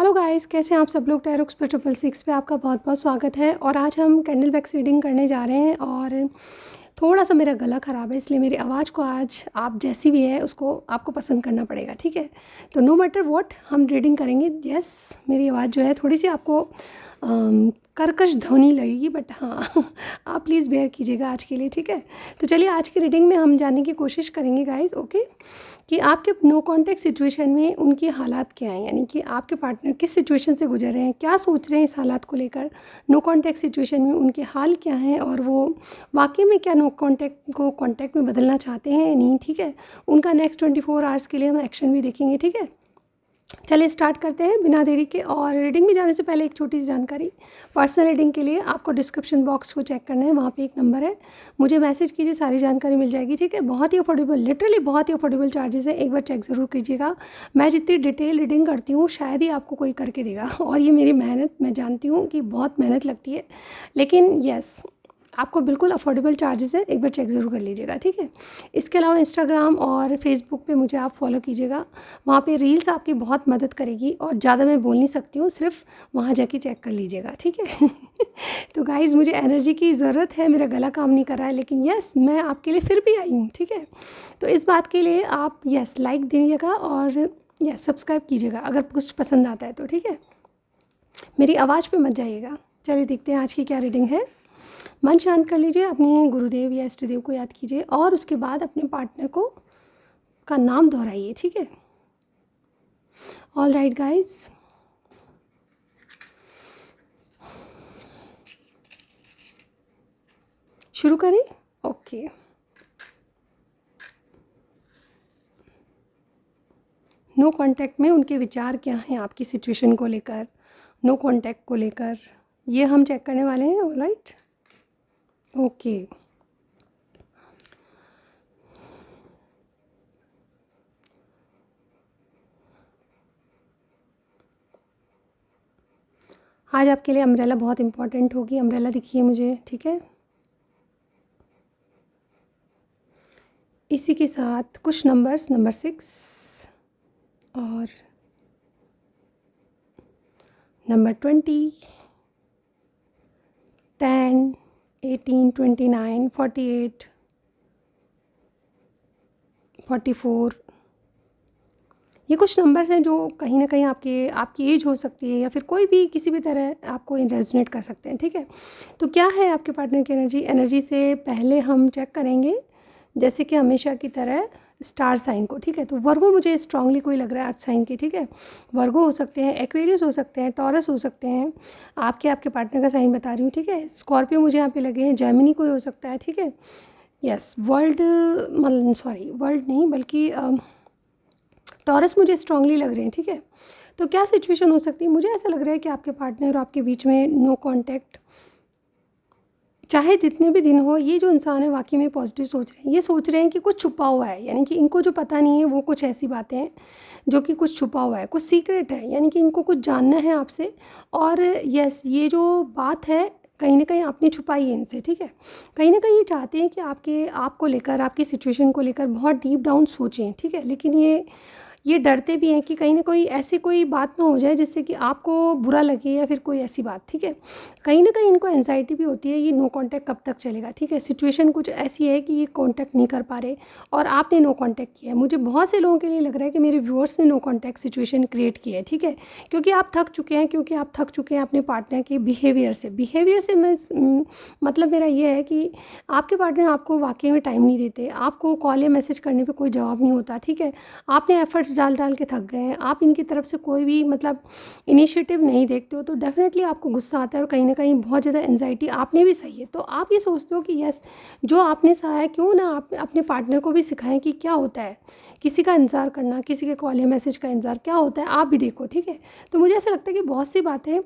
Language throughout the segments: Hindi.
हेलो गाइस, कैसे हैं आप सब लोग। टैरोक्स पे 666 पे आपका बहुत बहुत स्वागत है। और आज हम कैंडल वैक्स रीडिंग करने जा रहे हैं। और थोड़ा सा मेरा गला ख़राब है, इसलिए मेरी आवाज़ को आज आप जैसी भी है उसको आपको पसंद करना पड़ेगा, ठीक है। तो नो मैटर व्हाट हम रीडिंग करेंगे। यस, मेरी आवाज़ जो है थोड़ी सी आपको कर्कश ध्वनि लगेगी, बट हाँ आप प्लीज़ बेयर कीजिएगा आज के लिए, ठीक है। तो चलिए आज की रीडिंग में हम जानने की कोशिश करेंगे गाइस, ओके, कि आपके नो कॉन्टैक्ट सिचुएशन में उनके हालात क्या हैं, यानी कि आपके पार्टनर किस सिचुएशन से गुजर रहे हैं, क्या सोच रहे हैं इस हालात को लेकर। नो कॉन्टैक्ट सिचुएशन में उनके हाल क्या हैं और वो वाकई में क्या नो कॉन्टैक्ट को कॉन्टैक्ट में बदलना चाहते हैं या नहीं, ठीक है। उनका नेक्स्ट 24 आवर्स के लिए हम एक्शन भी देखेंगे, ठीक है। चलिए स्टार्ट करते हैं बिना देरी के। और रीडिंग में जाने से पहले एक छोटी सी जानकारी, पर्सनल रीडिंग के लिए आपको डिस्क्रिप्शन बॉक्स को चेक करना है, वहाँ पे एक नंबर है, मुझे मैसेज कीजिए, सारी जानकारी मिल जाएगी, ठीक है। बहुत ही अफोर्डेबल, लिटरली बहुत ही अफोर्डेबल चार्जेस है, एक बार चेक ज़रूर कीजिएगा। मैं जितनी डिटेल रीडिंग करती हूँ शायद ही आपको कोई करके देगा, और ये मेरी मेहनत, मैं जानती हूँ कि बहुत मेहनत लगती है, लेकिन यस आपको बिल्कुल अफोर्डेबल चार्जेस है, एक बार चेक ज़रूर कर लीजिएगा, ठीक है। इसके अलावा इंस्टाग्राम और फेसबुक पे मुझे आप फॉलो कीजिएगा, वहाँ पे रील्स आपकी बहुत मदद करेगी। और ज़्यादा मैं बोल नहीं सकती हूँ, सिर्फ वहाँ जाके चेक कर लीजिएगा, ठीक है तो गाइज़ मुझे एनर्जी की ज़रूरत है, मेरा गला काम नहीं कर रहा है, लेकिन यस मैं आपके लिए फिर भी आई हूँ, ठीक है। तो इस बात के लिए आप यस लाइक दीजिएगा और यस सब्सक्राइब कीजिएगा अगर कुछ पसंद आता है तो, ठीक है। मेरी आवाज़ पे मत जाइएगा। चलिए देखते हैं आज की क्या रीडिंग है। मन शांत कर लीजिए, अपने गुरुदेव या इष्ट देव को याद कीजिए और उसके बाद अपने पार्टनर को का नाम दोहराइए, ठीक है। ऑल राइट गाइज, शुरू करें। ओके, नो कांटेक्ट में उनके विचार क्या हैं आपकी सिचुएशन को लेकर, नो कांटेक्ट को लेकर, ये हम चेक करने वाले हैं। All right, okay. आज आपके लिए अम्ब्रेला बहुत इंपॉर्टेंट होगी। अम्ब्रेला दिखिए मुझे, ठीक है। इसी के साथ कुछ नंबर्स, नंबर 6 और नंबर 20, 10, 18, 29, 48, 44, ये कुछ नंबर्स हैं जो कहीं ना कहीं आपकी एज हो सकती है या फिर कोई भी किसी भी तरह आपको रेजोनेट कर सकते हैं, ठीक है। तो क्या है आपके पार्टनर की एनर्जी से पहले हम चेक करेंगे, जैसे कि हमेशा की तरह स्टार साइन को, ठीक है। तो वर्गो मुझे स्ट्रांगली कोई लग रहा है अर्थ साइन की, ठीक है। वर्गो हो सकते हैं, एक्वेरियस हो सकते हैं, टॉरस हो सकते हैं, आपके पार्टनर का साइन बता रही हूँ, ठीक है। स्कॉर्पियो मुझे यहाँ पे लगे हैं, जेमिनी कोई हो सकता है, ठीक है। यस, वर्ल्ड नहीं बल्कि टॉरस मुझे स्ट्रांगली लग रहे हैं, ठीक है। तो क्या सिचुएशन हो सकती है, मुझे ऐसा लग रहा है कि आपके पार्टनर और आपके बीच में नो कांटेक्ट, चाहे जितने भी दिन हो, ये जो इंसान है वाकई में पॉजिटिव सोच रहे हैं, ये सोच रहे हैं कि कुछ छुपा हुआ है, यानी कि इनको जो पता नहीं है वो कुछ ऐसी बातें हैं जो कि कुछ छुपा हुआ है, कुछ सीक्रेट है, यानी कि इनको कुछ जानना है आपसे। और यस, ये जो बात है कहीं ना कहीं आपने छुपाई है इनसे, ठीक है। कहीं ना कहीं ये चाहते हैं कि आपको लेकर, आपकी सिचुएशन को लेकर बहुत डीप डाउन सोचें, ठीक है। लेकिन ये डरते भी हैं कि कहीं ना कहीं ऐसी कोई बात ना हो जाए जिससे कि आपको बुरा लगे या फिर कोई ऐसी बात, ठीक है। कहीं ना कहीं इनको एंजाइटी भी होती है, ये नो कांटेक्ट कब तक चलेगा, ठीक है। सिचुएशन कुछ ऐसी है कि ये कांटेक्ट नहीं कर पा रहे और आपने नो कांटेक्ट किया है। मुझे बहुत से लोगों के लिए लग रहा है कि मेरे व्यूअर्स ने नो कांटेक्ट सिचुएशन क्रिएट की है, ठीक है। क्योंकि आप थक चुके हैं अपने पार्टनर के बिहेवियर से मतलब मेरा ये है कि आपके पार्टनर आपको वाकई में टाइम नहीं देते, आपको कॉल या मैसेज करने पे कोई जवाब नहीं होता, ठीक है। आपने एफर्ट्स डाल के थक गए हैं, आप इनकी तरफ से कोई भी मतलब इनिशिएटिव नहीं देखते हो, तो डेफिनेटली आपको गुस्सा आता है और कहीं ना कहीं बहुत ज़्यादा एंजाइटी आपने भी सही है। तो आप ये सोचते हो कि यस, जो आपने सहा है क्यों ना आप अपने पार्टनर को भी सिखाएं कि क्या होता है किसी का इंतज़ार करना, किसी के कॉल या मैसेज का इंतज़ार क्या होता है, आप भी देखो, ठीक है। तो मुझे ऐसा लगता है कि बहुत सी बातें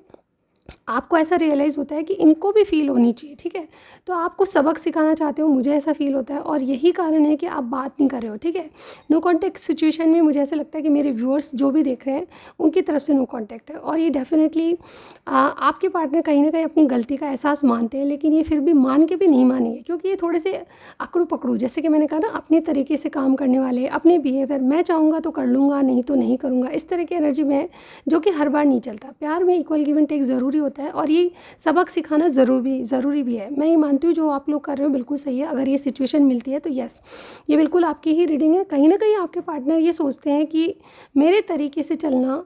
आपको ऐसा रियलाइज़ होता है कि इनको भी फ़ील होनी चाहिए, ठीक है? तो आप कुछ सबक सिखाना चाहते हो, मुझे ऐसा फ़ील होता है और यही कारण है कि आप बात नहीं कर रहे हो, ठीक है? नो कॉन्टैक्ट सिचुएशन में मुझे ऐसा लगता है कि मेरे व्यूअर्स जो भी देख रहे हैं, उनकी तरफ से नो कॉन्टैक्ट है और ये डेफ़िनेटली आपके पार्टनर कहीं न कहीं अपनी गलती का एहसास मानते हैं, लेकिन ये फिर भी मान के भी नहीं मानेंगे क्योंकि ये थोड़े से अकड़ू-पकड़ू, जैसे कि मैंने कहा ना, अपने तरीके से काम करने वाले, अपने बिहेवियर, मैं चाहूँगा तो कर लूँगा, नहीं तो नहीं करूँगा, इस तरह की एनर्जी में है, जो कि हर बार नहीं चलता। प्यार में इक्वल गिव एंड टेक ज़रूरी होता है और ये सबक सिखाना ज़रूरी भी है। मैं ये मानती हूँ जो आप लोग कर रहे हो बिल्कुल सही है। अगर ये सिचुएशन मिलती है तो येस, ये बिल्कुल आपकी ही रीडिंग है। कहीं न कहीं आपके पार्टनर ये सोचते हैं कि मेरे तरीके से चलना,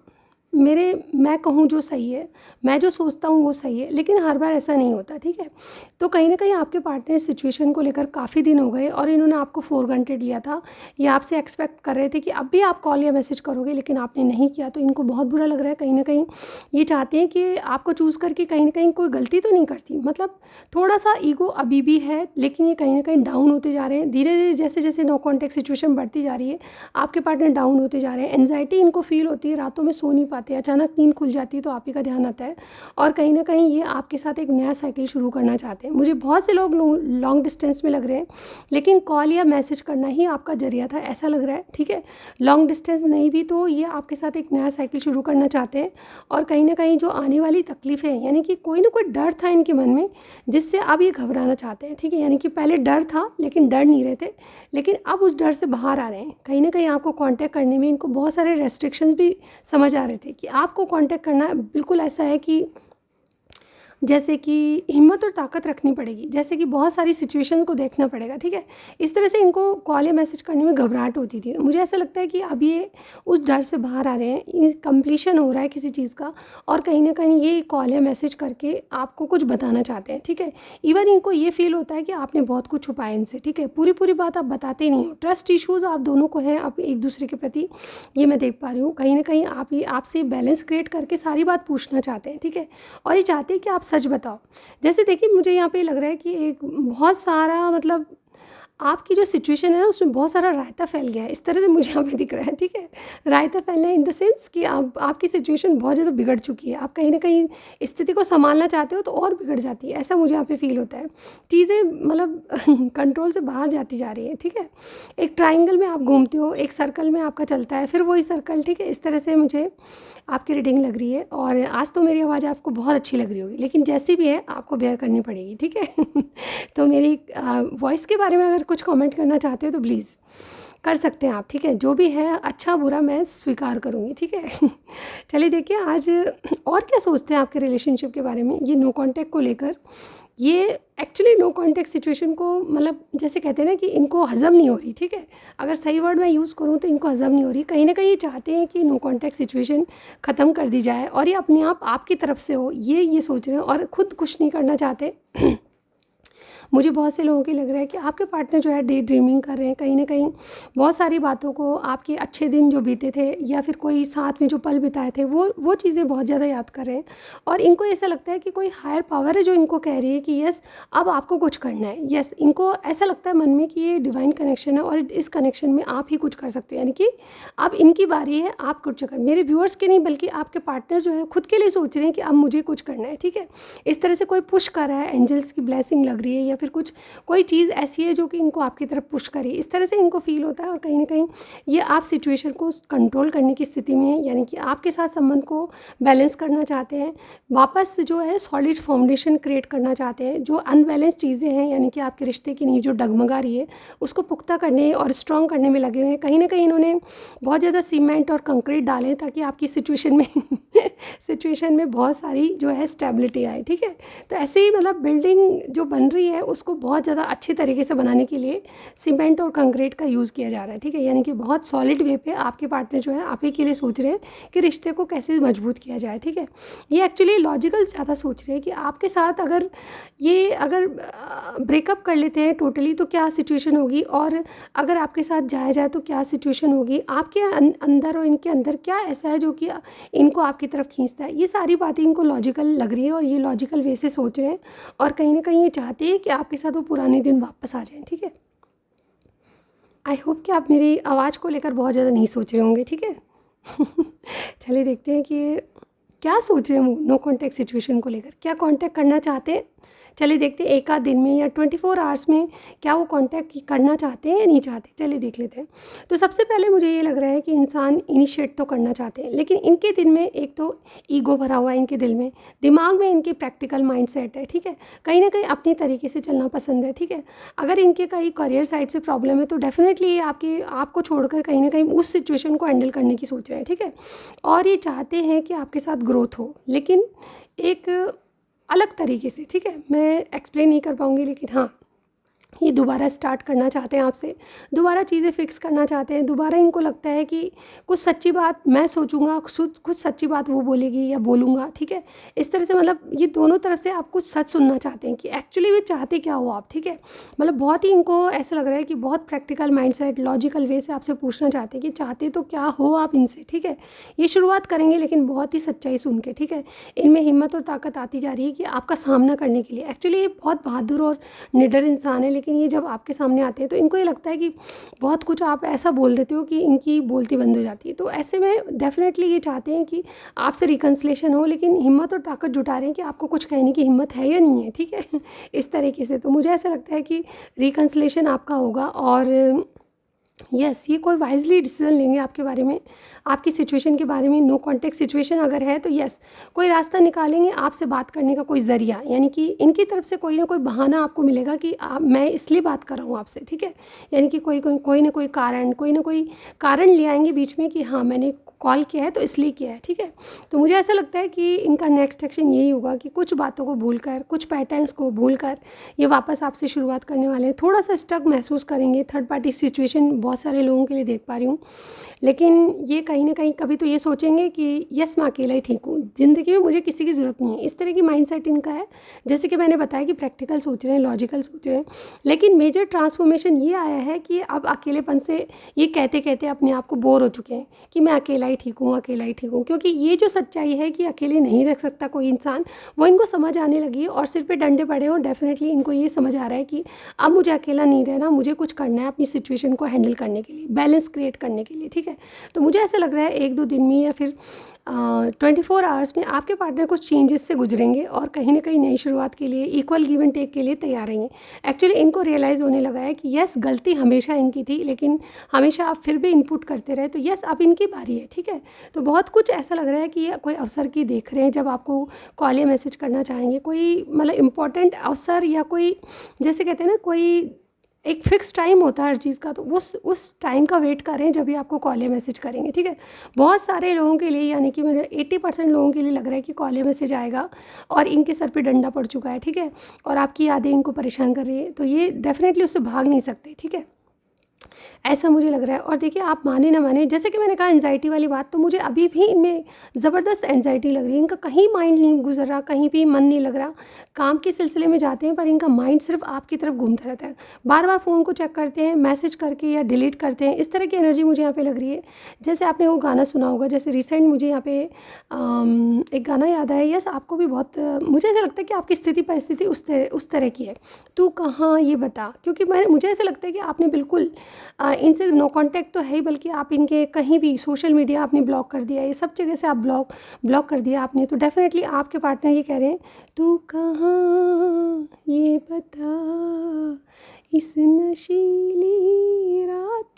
मैं कहूँ जो सही है, मैं जो सोचता हूँ वो सही है, लेकिन हर बार ऐसा नहीं होता, ठीक है? तो कहीं न कहीं आपके पार्टनर इस सिचुएशन को लेकर काफ़ी दिन हो गए और इन्होंने आपको फॉर ग्रांटेड लिया था। ये आपसे एक्सपेक्ट कर रहे थे कि अब भी आप कॉल या मैसेज करोगे, लेकिन आपने नहीं किया, तो इनको बहुत बुरा लग रहा है। कहीं न कहीं ये चाहते हैं कि आपको चूज़ करके कहीं न कहीं कोई गलती तो नहीं करती, मतलब थोड़ा-सा ईगो अभी भी है, लेकिन ये कहीं न कहीं डाउन होते जा रहे हैं। धीरे-धीरे जैसे-जैसे नो कॉन्टैक्ट सिचुएशन बढ़ती जा रही है, आपके पार्टनर डाउन होते जा रहे हैं। एंग्ज़ायटी इनको फ़ील होती है, रातों में सो नहीं पाते, अचानक नींद खुल जाती है तो आप ही का ध्यान आता है और कहीं न कहीं ये आपके साथ एक नया साइकिल शुरू करना चाहते हैं। मुझे बहुत से लोग लॉन्ग डिस्टेंस में लग रहे हैं, लेकिन कॉल या मैसेज करना ही आपका ज़रिया था, ऐसा लग रहा है, ठीक है? लॉन्ग डिस्टेंस नहीं भी तो ये आपके साथ एक नया साइकिल शुरू करना चाहते हैं और कहीं न कहीं जो आने वाली तकलीफ़ें हैं, यानी कि कोई ना कोई डर था इनके मन में, जिससे अब ये घबराना चाहते हैं, ठीक है? यानी कि पहले डर था, लेकिन डर नहीं रहे थे, लेकिन अब उस डर से बाहर आ रहे हैं। कहीं न कहीं आपको कॉन्टैक्ट करने में इनको बहुत सारे रेस्ट्रिक्शंस भी समझ आ रहे थे कि आपको कॉन्टैक्ट करना बिल्कुल ऐसा है कि जैसे कि हिम्मत और ताकत रखनी पड़ेगी, जैसे कि बहुत सारी सिचुएशन को देखना पड़ेगा, ठीक है? इस तरह से इनको कॉल या मैसेज करने में घबराहट होती थी। मुझे ऐसा लगता है कि अब ये उस डर से बाहर आ रहे हैं, ये कंप्लीशन हो रहा है किसी चीज़ का और कहीं न कहीं ये कॉल या मैसेज करके आपको कुछ बताना चाहते हैं, ठीक है? इवन इनको ये फ़ील होता है कि आपने बहुत कुछ छुपाया इनसे, ठीक है? पूरी-पूरी बात आप बताते नहीं हो। ट्रस्ट इश्यूज़ आप दोनों को हैं आप एक-दूसरे के प्रति, ये मैं देख पा रही हूँ। कहीं न कहीं आप ये आपसे बैलेंस क्रिएट करके सारी बात पूछना चाहते हैं, ठीक है? और ये चाहते हैं कि आप सच बताओ। जैसे देखिए, मुझे यहाँ पे लग रहा है कि एक बहुत सारा, मतलब आपकी जो सिचुएशन है ना, उसमें बहुत सारा रायता फैल गया है, इस तरह से मुझे यहाँ पे दिख रहा है, ठीक है? रायता फैलना इन द सेंस कि आप आपकी सिचुएशन बहुत ज़्यादा बिगड़ चुकी है। आप कहीं न कहीं स्थिति को सँभालना चाहते हो तो और बिगड़ जाती है, ऐसा मुझे यहाँ पे फ़ील होता है। चीज़ें मतलब कंट्रोल से बाहर जाती जा रही हैं, ठीक है? एक ट्रायंगल में आप घूमते हो, एक सर्कल में आपका चलता है, फिर वही सर्कल, ठीक है? इस तरह से मुझे आपकी रीडिंग लग रही है और आज तो मेरी आवाज़ आपको बहुत अच्छी लग रही होगी, लेकिन जैसी भी है आपको बेयर करनी पड़ेगी, ठीक है? तो मेरी वॉइस के बारे में अगर कुछ कमेंट करना चाहते हो तो प्लीज़ कर सकते हैं आप, ठीक है? जो भी है अच्छा बुरा मैं स्वीकार करूँगी, ठीक है? चलिए देखिए, आज और क्या सोचते हैं आपके रिलेशनशिप के बारे में, ये नो कॉन्टैक्ट को लेकर। ये एक्चुअली नो कॉन्टैक्ट सिचुएशन को, मतलब जैसे कहते हैं ना कि इनको हज़म नहीं हो रही, ठीक है? अगर सही वर्ड मैं यूज़ करूँ तो इनको हज़म नहीं हो रही। कहीं न कहीं ये चाहते हैं कि नो कॉन्टैक्ट सिचुएशन ख़त्म कर दी जाए और ये अपने आप आपकी तरफ से हो, ये सोच रहे हैं और खुद कुछ नहीं करना चाहते। मुझे बहुत से लोगों की लग रहा है कि आपके पार्टनर जो है डे ड्रीमिंग कर रहे हैं, कहीं न कहीं बहुत सारी बातों को, आपके अच्छे दिन जो बीते थे या फिर कोई साथ में जो पल बिताए थे, वो चीज़ें बहुत ज़्यादा याद कर रहे हैं और इनको ऐसा लगता है कि कोई हायर पावर है जो इनको कह रही है कि यस, अब आपको कुछ करना है। यस, इनको ऐसा लगता है मन में कि ये डिवाइन कनेक्शन है और इस कनेक्शन में आप ही कुछ कर सकते हो, यानी कि अब इनकी बारी है, आप कुछ कर, मेरे व्यूअर्स के नहीं बल्कि आपके पार्टनर जो है खुद के लिए सोच रहे हैं कि अब मुझे कुछ करना है, ठीक है? इस तरह से कोई पुश कर रहा है, एंजल्स की ब्लेसिंग लग रही है या फिर कुछ कोई चीज़ ऐसी है जो कि इनको आपकी तरफ पुश करे, इस तरह से इनको फील होता है और कहीं ना कहीं ये आप सिचुएशन को कंट्रोल करने की स्थिति में है, यानी कि आपके साथ संबंध को बैलेंस करना चाहते हैं, वापस जो है सॉलिड फाउंडेशन क्रिएट करना चाहते हैं। जो अनबैलेंस चीज़ें हैं, यानी कि आपके रिश्ते की नींव जो डगमगा रही है उसको पुख्ता करने और स्ट्रॉन्ग करने में लगे हुए हैं। कहीं ना कहीं इन्होंने बहुत ज़्यादा सीमेंट और कंक्रीट डाले ताकि आपकी सिचुएशन में सिचुएशन में बहुत सारी जो है स्टेबिलिटी आए, ठीक है? तो ऐसे ही मतलब बिल्डिंग जो बन रही है उसको बहुत ज़्यादा अच्छे तरीके से बनाने के लिए सीमेंट और कंक्रीट का यूज़ किया जा रहा है, ठीक है? यानी कि बहुत सॉलिड वे पे आपके पार्टनर जो है आप ही के लिए सोच रहे हैं कि रिश्ते को कैसे मजबूत किया जाए, ठीक है? ये एक्चुअली लॉजिकल ज़्यादा सोच रहे हैं कि आपके साथ अगर ब्रेकअप कर लेते हैं टोटली तो क्या सिचुएशन होगी, और अगर आपके साथ जाया जाए तो क्या सिचुएशन होगी, आपके अंदर और इनके अंदर क्या ऐसा है जो कि इनको आपकी तरफ खींचता है। ये सारी बातें इनको लॉजिकल लग रही है और ये लॉजिकल वे से सोच रहे हैं और कहीं ना कहीं ये चाहते हैं कि आपके साथ वो पुराने दिन वापस आ जाएं, ठीक है? आई होप कि आप मेरी आवाज़ को लेकर बहुत ज़्यादा नहीं सोच रहे होंगे, ठीक है? चलिए देखते हैं कि क्या सोच रहे हैं वो नो कांटेक्ट सिचुएशन को लेकर, क्या कांटेक्ट करना चाहते हैं। चलिए देखते हैं एक आध दिन में या 24 आवर्स में क्या वो कांटेक्ट करना चाहते हैं या नहीं चाहते, चलिए देख लेते हैं। तो सबसे पहले मुझे ये लग रहा है कि इंसान इनिशिएट तो करना चाहते हैं, लेकिन इनके दिल में एक तो ईगो भरा हुआ है, इनके दिल में, दिमाग में इनके प्रैक्टिकल माइंडसेट है, ठीक है, कहीं ना कहीं अपनी तरीके से चलना पसंद है, ठीक है। अगर इनके कहीं करियर साइड से प्रॉब्लम है तो डेफिनेटली ये आपको छोड़कर कहीं ना कहीं उस सिचुएशन को हैंडल करने की सोच रहे हैं, ठीक है। और ये चाहते हैं कि आपके साथ ग्रोथ हो, लेकिन एक अलग तरीके से, ठीक है, मैं एक्सप्लेन नहीं कर पाऊँगी, लेकिन हाँ ये दोबारा स्टार्ट करना चाहते हैं आपसे, दोबारा चीज़ें फिक्स करना चाहते हैं, दोबारा इनको लगता है कि कुछ सच्ची बात मैं सोचूंगा, कुछ सच्ची बात वो बोलेगी या बोलूँगा, ठीक है। इस तरह से मतलब ये दोनों तरफ से आप कुछ सच सुनना चाहते हैं कि एक्चुअली वे चाहते क्या हो आप, ठीक है। मतलब बहुत ही इनको ऐसा लग रहा है कि बहुत प्रैक्टिकल माइंडसेट, लॉजिकल वे से आपसे पूछना चाहते हैं कि चाहते तो क्या हो आप इनसे, ठीक है। ये शुरुआत करेंगे लेकिन बहुत ही सच्चाई सुन के, ठीक है। इनमें हिम्मत और ताकत आती जा रही है कि आपका सामना करने के लिए। एक्चुअली ये बहुत बहादुर और निडर इंसान है, लेकिन ये जब आपके सामने आते हैं तो इनको ये लगता है कि बहुत कुछ आप ऐसा बोल देते हो कि इनकी बोलती बंद हो जाती है। तो ऐसे में डेफिनेटली ये चाहते हैं कि आपसे रिकन्सिलेशन हो, लेकिन हिम्मत और ताकत जुटा रहे हैं कि आपको कुछ कहने की हिम्मत है या नहीं है, ठीक है। इस तरीके से तो मुझे ऐसा लगता है कि रिकन्सिलेशन आपका होगा और यस ये कोई वाइजली डिसीजन लेंगे आपके बारे में, आपकी सिचुएशन के बारे में। नो कॉन्टेक्ट सिचुएशन अगर है तो यस कोई रास्ता निकालेंगे आपसे बात करने का, कोई ज़रिया, यानी कि इनकी तरफ से कोई ना कोई बहाना आपको मिलेगा कि मैं इसलिए बात कर रहा हूँ आपसे, ठीक है। यानी कि कोई ना कोई कारण ले आएंगे बीच में कि हाँ मैंने कॉल किया है तो इसलिए किया है, ठीक है। तो मुझे ऐसा लगता है कि इनका नेक्स्ट एक्शन यही होगा कि कुछ बातों को भूलकर, कुछ पैटर्न्स को भूलकर ये वापस आपसे शुरुआत करने वाले हैं। थोड़ा सा स्टक महसूस करेंगे, थर्ड पार्टी सिचुएशन बहुत सारे लोगों के लिए देख पा रही हूँ, लेकिन ये कहीं ना कहीं कभी तो ये सोचेंगे कि यस मैं अकेला ही ठीक हूँ, ज़िंदगी में मुझे किसी की ज़रूरत नहीं है। इस तरह की माइंडसेट इनका है। जैसे कि मैंने बताया कि प्रैक्टिकल सोच रहे हैं, लॉजिकल सोच रहे हैं, लेकिन मेजर ट्रांसफॉर्मेशन ये आया है कि अब अकेलेपन से ये कहते कहते अपने आप को बोर हो चुके हैं कि मैं अकेला ही ठीक हूँ, अकेला ही ठीक हूँ। क्योंकि ये जो सच्चाई है कि अकेले नहीं रख सकता कोई इंसान, वो इनको समझ आने लगी है और सिर पे डंडे पड़े हो। डेफिनेटली इनको ये समझ आ रहा है कि अब मुझे अकेला नहीं रहना, मुझे कुछ करना है अपनी सिचुएशन को हैंडल करने के लिए, बैलेंस क्रिएट करने के लिए, ठीक है। तो मुझे ऐसा लग रहा है 1-2 दिन में या फिर 24 आवर्स में आपके पार्टनर कुछ चेंजेस से गुजरेंगे और कहीं ना कहीं नई शुरुआत के लिए, इक्वल गिव एंड टेक के लिए तैयार रहेंगे। एक्चुअली इनको रियलाइज़ होने लगा है कि यस गलती हमेशा इनकी थी, लेकिन हमेशा आप फिर भी इनपुट करते रहे, तो यस अब इनकी बारी है, ठीक है। तो बहुत कुछ ऐसा लग रहा है कि ये कोई अवसर की देख रहे हैं, जब आपको कॉल या मैसेज करना चाहेंगे, कोई मतलब इम्पोर्टेंट अवसर या कोई, जैसे कहते हैं ना, कोई एक फ़िक्स टाइम होता है हर चीज़ का, तो उस टाइम का वेट करें जब भी आपको कॉल या मैसेज करेंगे, ठीक है। बहुत सारे लोगों के लिए, यानी कि मेरे 80% लोगों के लिए लग रहा है कि कॉल या मैसेज आएगा और इनके सर पे डंडा पड़ चुका है, ठीक है, और आपकी यादें इनको परेशान कर रही है, तो ये डेफिनेटली उससे भाग नहीं सकते, ठीक है। ऐसा मुझे लग रहा है। और देखिए आप माने ना माने, जैसे कि मैंने कहा एंजाइटी वाली बात, तो मुझे अभी भी इनमें ज़बरदस्त एंजाइटी लग रही है। इनका कहीं माइंड नहीं गुजर रहा, कहीं भी मन नहीं लग रहा। काम के सिलसिले में जाते हैं पर इनका माइंड सिर्फ आपकी तरफ घूमता रहता है। बार बार फ़ोन को चेक करते हैं, मैसेज करके या डिलीट करते हैं। इस तरह की एनर्जी मुझे यहाँ पे लग रही है। जैसे आपने वो गाना सुना होगा, जैसे रिसेंट मुझे यहाँ पे एक गाना याद आया, यस आपको भी बहुत, मुझे ऐसा लगता है कि आपकी स्थिति परिस्थिति उस तरह की है। तू कहाँ ये बता, क्योंकि मुझे ऐसा लगता है कि आपने बिल्कुल इनसे नो कांटेक्ट तो है ही, बल्कि आप इनके कहीं भी सोशल मीडिया आपने ब्लॉक कर दिया, ये सब जगह से आप ब्लॉक कर दिया आपने। तो डेफिनेटली आपके पार्टनर ये कह रहे हैं, तू कहाँ ये बता इस नशीली रात।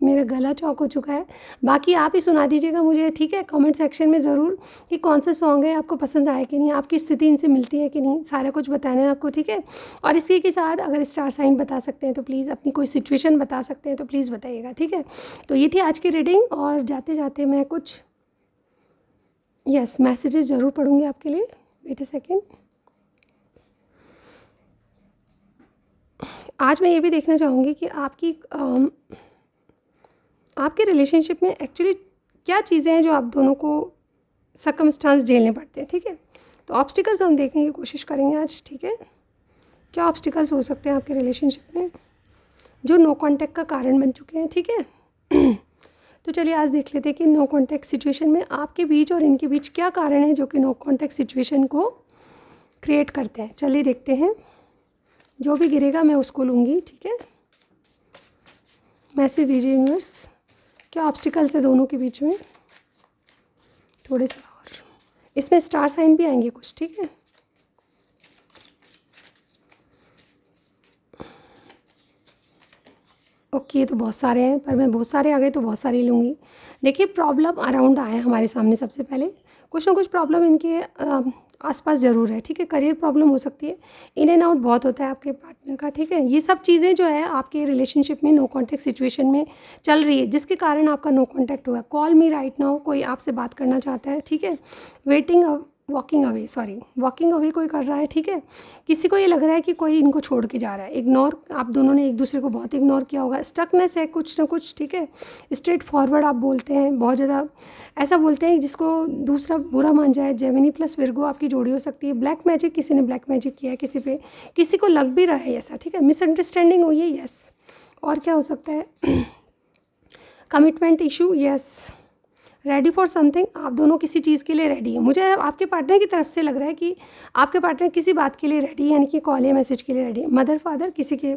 मेरा गला चौक हो चुका है, बाकी आप ही सुना दीजिएगा मुझे, ठीक है, कमेंट सेक्शन में ज़रूर, कि कौन सा सॉन्ग है, आपको पसंद आया कि नहीं, आपकी स्थिति इनसे मिलती है कि नहीं, सारा कुछ बताना है आपको, ठीक है। और इसी के साथ अगर स्टार साइन बता सकते हैं तो प्लीज़, अपनी कोई सिचुएशन बता सकते हैं तो प्लीज़ बताइएगा, ठीक है। तो ये थी आज की रीडिंग, और जाते जाते मैं कुछ मैसेजेस ज़रूर पढ़ूँगी आपके लिए। Wait a second. आज मैं ये भी देखना चाहूँगी कि आपके रिलेशनशिप में एक्चुअली क्या चीज़ें हैं जो आप दोनों को सर्कमस्टांस झेलने पड़ते हैं, ठीक है। तो ऑब्स्टिकल्स हम देखने की कोशिश करेंगे आज, ठीक है। क्या ऑब्स्टिकल्स हो सकते हैं आपके रिलेशनशिप में जो नो कांटेक्ट का कारण बन चुके हैं, ठीक है। तो चलिए आज देख लेते हैं कि नो कांटेक्ट सिचुएशन में आपके बीच और इनके बीच क्या कारण है जो कि नो कांटेक्ट सिचुएशन को क्रिएट करते हैं। चलिए देखते हैं, जो भी गिरेगा मैं उसको लूँगी, ठीक है। मैसेज दीजिए यूनिवर्स, क्या ऑब्स्टिकल्स है दोनों के बीच में, थोड़े से और। इसमें स्टार साइन भी आएंगे कुछ, ठीक है। ओके, तो बहुत सारे हैं, पर मैं बहुत सारे आ गए तो बहुत सारे लूँगी। देखिए, प्रॉब्लम अराउंड आया हमारे सामने। सबसे पहले कुछ ना कुछ प्रॉब्लम इनके आसपास ज़रूर है, ठीक है। करियर प्रॉब्लम हो सकती है, इन एंड आउट बहुत होता है आपके पार्टनर का, ठीक है। ये सब चीज़ें जो है आपके रिलेशनशिप में नो कॉन्टैक्ट सिचुएशन में चल रही है, जिसके कारण आपका नो कॉन्टैक्ट हुआ। कॉल मी राइट नाउ, कोई आपसे बात करना चाहता है, ठीक है। वॉकिंग अवे कोई कर रहा है, ठीक है। किसी को ये लग रहा है कि कोई इनको छोड़ के जा रहा है। इग्नोर, आप दोनों ने एक दूसरे को बहुत इग्नोर किया होगा। स्टकनेस है कुछ ना कुछ, ठीक है। स्ट्रेट फॉरवर्ड आप बोलते हैं, बहुत ज़्यादा ऐसा बोलते हैं जिसको दूसरा बुरा मान जाए। जेमिनी प्लस विर्गो आपकी जोड़ी हो सकती है। ब्लैक मैजिक, किसी ने ब्लैक मैजिक किया है किसी पे, किसी को लग भी रहा है ऐसा, ठीक है। मिसअंडरस्टैंडिंग हुई है, यस। और क्या हो सकता है? Commitment issue, yes. Ready for something, आप दोनों किसी चीज़ के लिए रेडी हैं। मुझे आपके पार्टनर की तरफ से लग रहा है कि आपके पार्टनर किसी बात के लिए रेडी है, यानी कि कॉल या मैसेज के लिए रेडी है। मदर फादर, किसी के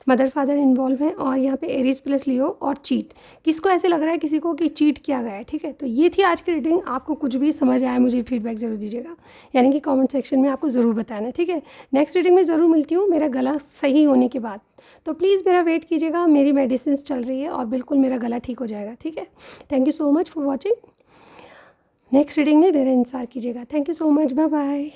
मदर फादर इन्वॉल्व हैं। और यहाँ पे एरीज प्लस लियो और चीट, किसको ऐसे लग रहा है किसी को कि चीट किया गया है, ठीक है। तो ये थी आज की रीडिंग। आपको कुछ भी समझ आया मुझे फीडबैक ज़रूर दीजिएगा, यानी कि कॉमेंट सेक्शन में आपको ज़रूर बताना, ठीक है। नेक्स्ट रीडिंग में ज़रूर मिलती हूँ मेरा गला सही होने के बाद। तो प्लीज़ मेरा वेट कीजिएगा, मेरी मेडिसिन चल रही है और बिल्कुल मेरा गला ठीक हो जाएगा, ठीक है। Thank you so much for watching. Next reading में मेरा इंतज़ार कीजिएगा। Thank you so much, bye bye.